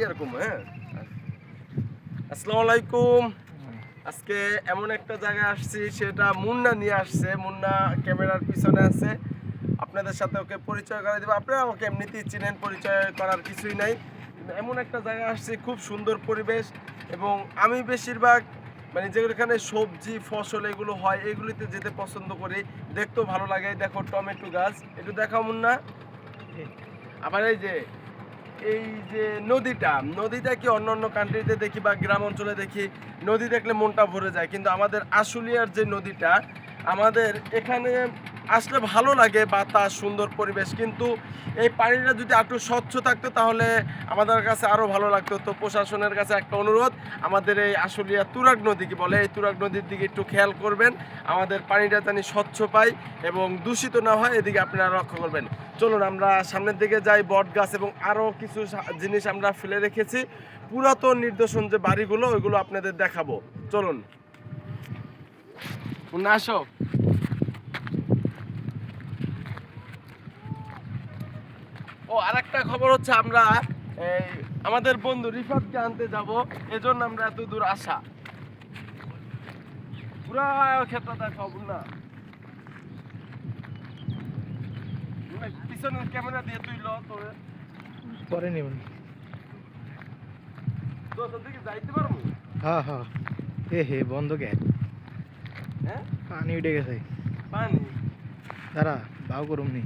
এরকম। হ্যাঁ, আসসালামু আলাইকুম। আজকে এমন একটা জায়গায় আসছি, সেটা মুন্না নিয়ে আসছে। মুন্না ক্যামেরার পিছনে আছে, আপনাদের সাথে ওকে পরিচয় করে দেবো। আপনারা ওকে এমনিতেই চিনেন, পরিচয় করার কিছুই নাই। কিন্তু এমন একটা জায়গায় আসছি, খুব সুন্দর পরিবেশ। এবং আমি বেশিরভাগ মানে যেখানে সবজি ফসল এগুলো হয় এগুলিতে যেতে পছন্দ করি, দেখতেও ভালো লাগে। দেখো টমেটো গাছ, একটু দেখাও মুন্না। আবার এই যে নদীটা কি অন্য অন্য কান্ট্রিতে দেখি বা গ্রাম অঞ্চলে দেখি, নদী দেখলে মনটা ভরে যায়, কিন্তু আমাদের আশুলিয়ার যে নদীটা, আমাদের এখানে আসলে ভালো লাগে, বাতাস, সুন্দর পরিবেশ। কিন্তু এই পানিটা যদি একটু স্বচ্ছ থাকতো তাহলে আমাদের কাছে আরও ভালো লাগতো। তো প্রশাসনের কাছে একটা অনুরোধ, আমাদের এই আশুলিয়া তুরাগ নদী কি বলে, এই তুরাগ নদীর দিকে একটু খেয়াল করবেন, আমাদের পানিটা জানি স্বচ্ছ পাই এবং দূষিত না হয়, এদিকে আপনারা লক্ষ্য করবেন। চলুন আমরা সামনের দিকে যাই। বট গাছ এবং আরও কিছু জিনিস আমরা ফেলে রেখেছি, পুরাতন নিদর্শন যে বাড়িগুলো, ওইগুলো আপনাদের দেখাবো। চলুন মুন্না, আসো। ও, আরেকটা খবর হচ্ছে, আমরা এই আমাদের বন্ধু রিফাতকে আনতে যাব, এজন্য আমরা এত দূর আসা। পুরা ক্ষেত্রে দেখাও না, পিছনের ক্যামেরা দিয়ে তুই তোর পরে নেবেন। তোর দিকে যাইতে পারবো। হ্যাঁ হ্যাঁ, হে বন্ধ কে? হ্যাঁ, পানি উঠে গেছে। পানি দাঁড়া, বাউ করুম নি।